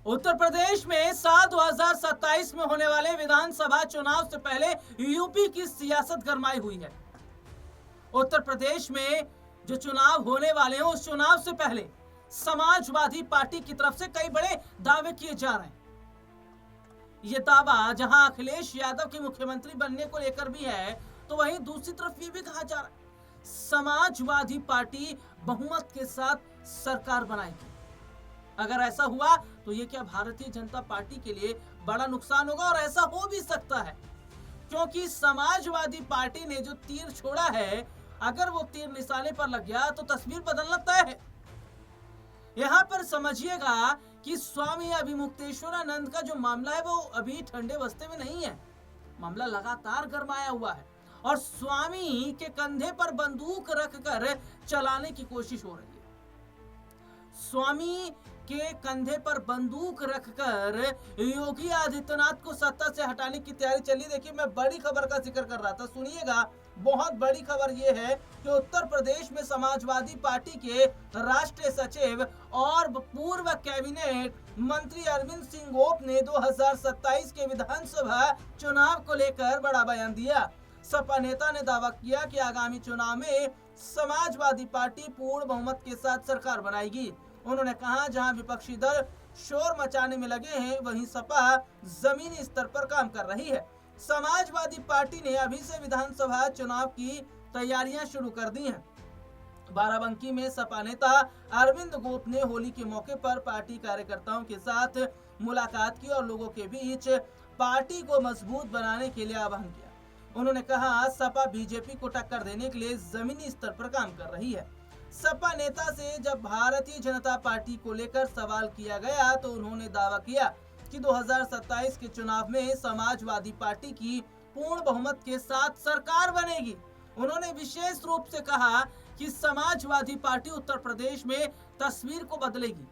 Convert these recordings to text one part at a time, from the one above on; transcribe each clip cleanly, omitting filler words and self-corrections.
उत्तर प्रदेश में साल 2027 में होने वाले विधानसभा चुनाव से पहले यूपी की सियासत गरमाई हुई है। उत्तर प्रदेश में जो चुनाव होने वाले हैं उस चुनाव से पहले समाजवादी पार्टी की तरफ से कई बड़े दावे किए जा रहे हैं। ये दावा जहां अखिलेश यादव के मुख्यमंत्री बनने को लेकर भी है, तो वहीं दूसरी तरफ ये भी कहा जा रहा है समाजवादी पार्टी बहुमत के साथ सरकार बनाएगी। अगर ऐसा हुआ तो ये क्या भारतीय जनता पार्टी के लिए बड़ा नुकसान होगा, और ऐसा हो भी सकता है क्योंकि समाजवादी पार्टी ने जो तीर छोड़ा है, अगर वो तीर निशाने पर लग गया तो तस्वीर बदलना तय है। यहाँ पर समझिएगा कि स्वामी अभिमुक्तेश्वरानंद का जो मामला है वो अभी ठंडे बस्ते में नहीं है। मामला लगातार गरमाया हुआ है और स्वामी के कंधे पर बंदूक रखकर चलाने की कोशिश हो रही है। स्वामी के कंधे पर बंदूक रखकर योगी आदित्यनाथ को सत्ता से हटाने की तैयारी चली। देखिए, मैं बड़ी खबर का जिक्र कर रहा था, सुनिएगा। बहुत बड़ी खबर यह है कि उत्तर प्रदेश में समाजवादी पार्टी के राष्ट्रीय सचिव और पूर्व कैबिनेट मंत्री अरविंद सिंह गोप ने 2027 के विधानसभा चुनाव को लेकर बड़ा बयान दिया। सपा नेता ने दावा किया कि आगामी चुनाव में समाजवादी पार्टी पूर्ण बहुमत के साथ सरकार बनाएगी। उन्होंने कहा, जहां विपक्षी दल शोर मचाने में लगे हैं, वहीं सपा जमीनी स्तर पर काम कर रही है। समाजवादी पार्टी ने अभी से विधानसभा चुनाव की तैयारियां शुरू कर दी हैं। बाराबंकी में सपा नेता अरविंद गोप ने होली के मौके पर पार्टी कार्यकर्ताओं के साथ मुलाकात की और लोगों के बीच पार्टी को मजबूत बनाने के लिए आह्वान किया। उन्होंने कहा, सपा बीजेपी को टक्कर देने के लिए जमीनी स्तर पर काम कर रही है। सपा नेता से जब भारतीय जनता पार्टी को लेकर सवाल किया गया तो उन्होंने दावा किया कि 2027 के चुनाव में समाजवादी पार्टी की पूर्ण बहुमत के साथ सरकार बनेगी। उन्होंने विशेष रूप से कहा कि समाजवादी पार्टी उत्तर प्रदेश में तस्वीर को बदलेगी।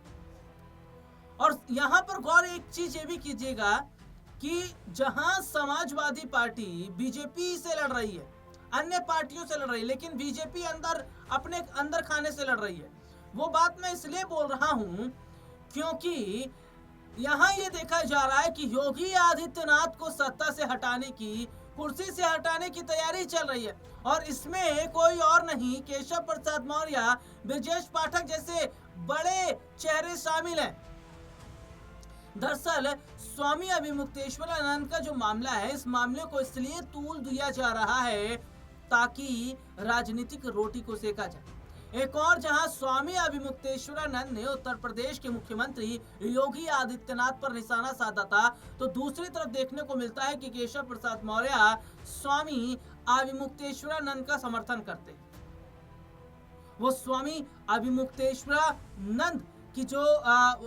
और यहाँ पर गौर एक चीज ये भी कीजिएगा कि जहां समाजवादी पार्टी बीजेपी से लड़ रही है, अन्य पार्टियों से लड़ रही है, लेकिन बीजेपी अपने अंदर खाने से लड़ रही है। वो बात मैं इसलिए बोल रहा हूं क्योंकि यहां ये देखा जा रहा है कि योगी आदित्यनाथ को सत्ता से हटाने की, कुर्सी से हटाने की तैयारी चल रही है। और इसमें कोई और नहीं, केशव प्रसाद मौर्य, ब्रजेश पाठक जैसे बड़े चेहरे शामिल हैं। दरअसल स्वामी अभिमुक्तेश्वरानंद का जो मामला है, इस मामले को इसलिए तूल दिया जा रहा है ताकि राजनीतिक रोटी को सेका जाए। एक और जहां स्वामी अभिमुक्तेश्वरानंद ने उत्तर प्रदेश के मुख्यमंत्री योगी आदित्यनाथ पर निशाना साधा था, तो दूसरी तरफ देखने को मिलता है कि केशव प्रसाद मौर्य स्वामी अभिमुक्तेश्वरानंद का समर्थन करते हैं। वो स्वामी अभिमुक्तेश्वरानंद की जो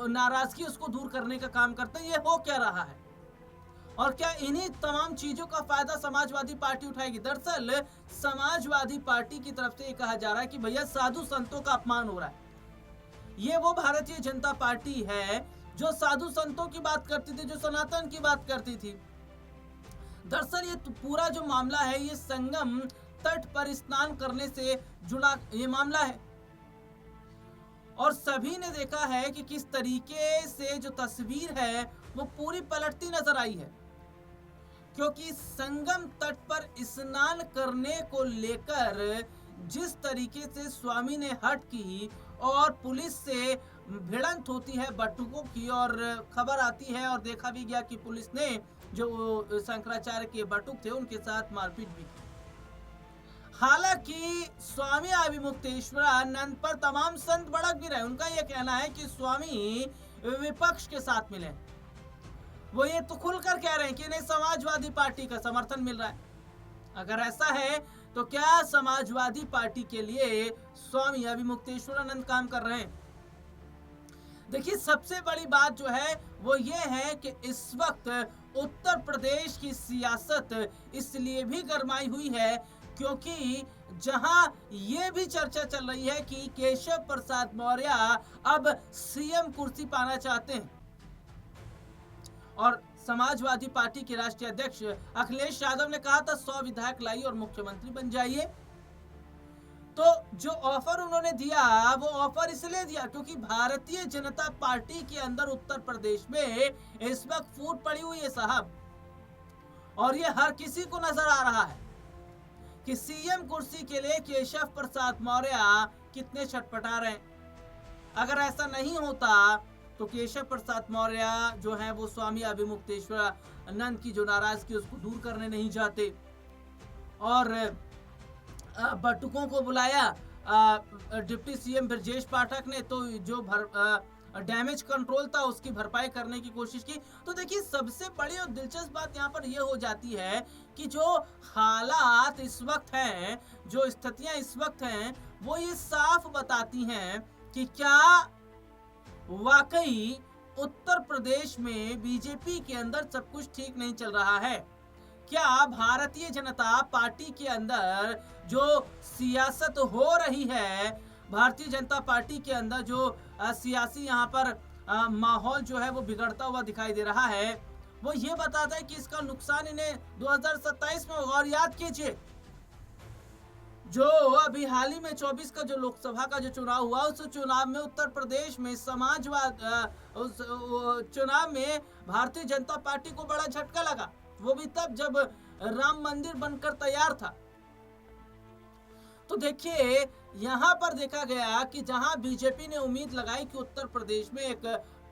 नाराजगी उसको दूर करने का काम करते हैं। ये हो क्या रहा है और क्या इन्हीं तमाम चीजों का फायदा समाजवादी पार्टी उठाएगी? दरअसल समाजवादी पार्टी की तरफ से ये कहा जा रहा है कि भैया साधु संतों का अपमान हो रहा है। ये वो भारतीय जनता पार्टी है जो साधु संतों की बात करती थी, जो सनातन की बात करती थी। दरअसल ये पूरा जो मामला है, ये संगम तट पर स्नान करने से जुड़ा ये मामला है और सभी ने देखा है कि किस तरीके से जो तस्वीर है वो पूरी पलटती नजर आई है, क्योंकि संगम तट पर स्नान करने को लेकर जिस तरीके से स्वामी ने हट की और पुलिस से भिड़ंत होती है बटुकों की, और खबर आती है और देखा भी गया कि पुलिस ने जो शंकराचार्य के बटुक थे उनके साथ मारपीट भी की। हालांकि स्वामी अभिमुक्तेश्वरानंद पर तमाम संत भड़क भी रहे। उनका यह कहना है कि स्वामी विपक्ष के साथ मिले। वो ये तो खुलकर कह रहे हैं कि इन्हें समाजवादी पार्टी का समर्थन मिल रहा है। अगर ऐसा है तो क्या समाजवादी पार्टी के लिए स्वामी अभिमुक्तेश्वरानंद काम कर रहे हैं? देखिए, सबसे बड़ी बात जो है वो ये है कि इस वक्त उत्तर प्रदेश की सियासत इसलिए भी गरमाई हुई है क्योंकि जहां ये भी चर्चा चल रही है कि केशव प्रसाद मौर्य अब सीएम कुर्सी पाना चाहते हैं और समाजवादी पार्टी के राष्ट्रीय अध्यक्ष अखिलेश यादव ने कहा था 100 विधायक लाइए और मुख्यमंत्री बन जाइए। तो जो ऑफर उन्होंने दिया वो ऑफर इसलिए दिया क्योंकि भारतीय जनता पार्टी के अंदर उत्तर प्रदेश में इस वक्त फूट पड़ी हुई है साहब, और ये हर किसी को नजर आ रहा है कि सीएम कुर्सी के लिए केशव प्रसाद मौर्य कितने छटपटा रहे हैं। अगर ऐसा नहीं होता तो केशव प्रसाद मौर्य जो है वो स्वामी अभिमुक्तेश्वर नंद की जो नाराजगी उसको दूर करने नहीं जाते, और बटुकों को बुलाया डिप्टी सीएम ब्रजेश पाठक ने, तो जो डैमेज कंट्रोल था उसकी भरपाई करने की कोशिश की। तो देखिए सबसे बड़ी और दिलचस्प बात यहाँ पर यह हो जाती है कि जो हालात इस वक्त हैं, जो स्थितियां इस वक्त हैं, वो ये साफ बताती हैं कि क्या वाकई उत्तर प्रदेश में बीजेपी के अंदर सब कुछ ठीक नहीं चल रहा है। क्या भारतीय जनता पार्टी के अंदर जो सियासत हो रही है, भारतीय जनता पार्टी के अंदर जो सियासी यहाँ पर माहौल जो है वो बिगड़ता हुआ दिखाई दे रहा है, वो ये बताता है कि इसका नुकसान इन्हें 2027 में होगा। और याद कीजिए जो अभी हाल ही में 24 का जो लोकसभा का जो चुनाव हुआ, उस चुनाव में उत्तर प्रदेश में समाजवाद उस चुनाव में भारतीय जनता पार्टी को बड़ा झटका लगा, वो भी तब जब राम मंदिर बनकर तैयार था। तो देखिए यहां पर देखा गया कि जहां बीजेपी ने उम्मीद लगाई कि उत्तर प्रदेश में एक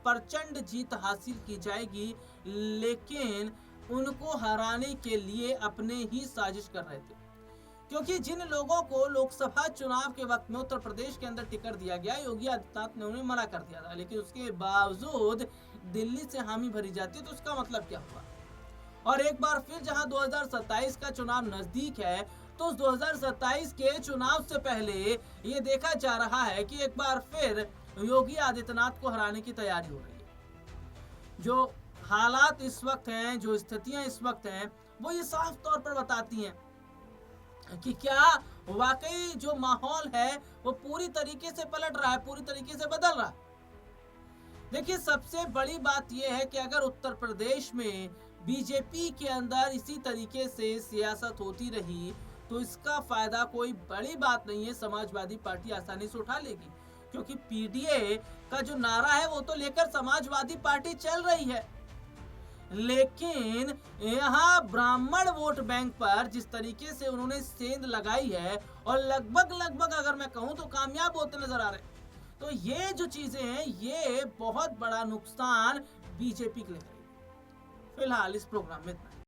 प्रचंड जीत हासिल की जाएगी, लेकिन उनको हराने के लिए अपने ही साजिश कर रहे थे, क्योंकि जिन लोगों को लोकसभा चुनाव के वक्त में उत्तर प्रदेश के अंदर टिकट दिया गया, योगी आदित्यनाथ ने उन्हें मना कर दिया था, लेकिन उसके बावजूद दिल्ली से हामी भरी जाती है, तो उसका मतलब क्या हुआ। और एक बार फिर जहां 2027 का चुनाव नजदीक है, तो उस 2027 के चुनाव से पहले ये देखा जा रहा है कि एक बार फिर योगी आदित्यनाथ को हराने की तैयारी हो रही है। जो हालात इस वक्त हैं, जो स्थितियां इस वक्त हैं, वो ये साफ तौर पर बताती हैं कि क्या वाकई जो माहौल है वो पूरी तरीके से पलट रहा है, पूरी तरीके से बदल रहा है। देखिए सबसे बड़ी बात यह है कि अगर उत्तर प्रदेश में बीजेपी के अंदर इसी तरीके से सियासत होती रही तो इसका फायदा कोई बड़ी बात नहीं है, समाजवादी पार्टी आसानी से उठा लेगी, क्योंकि पीडीए का जो नारा है वो तो लेकर समाजवादी पार्टी चल रही है। लेकिन यहाँ ब्राह्मण वोट बैंक पर जिस तरीके से उन्होंने सेंध लगाई है, और लगभग अगर मैं कहूँ तो कामयाब होते नजर आ रहे, तो ये जो चीजें हैं ये बहुत बड़ा नुकसान बीजेपी के लिए करेगी। फिलहाल इस प्रोग्राम में इतना ही।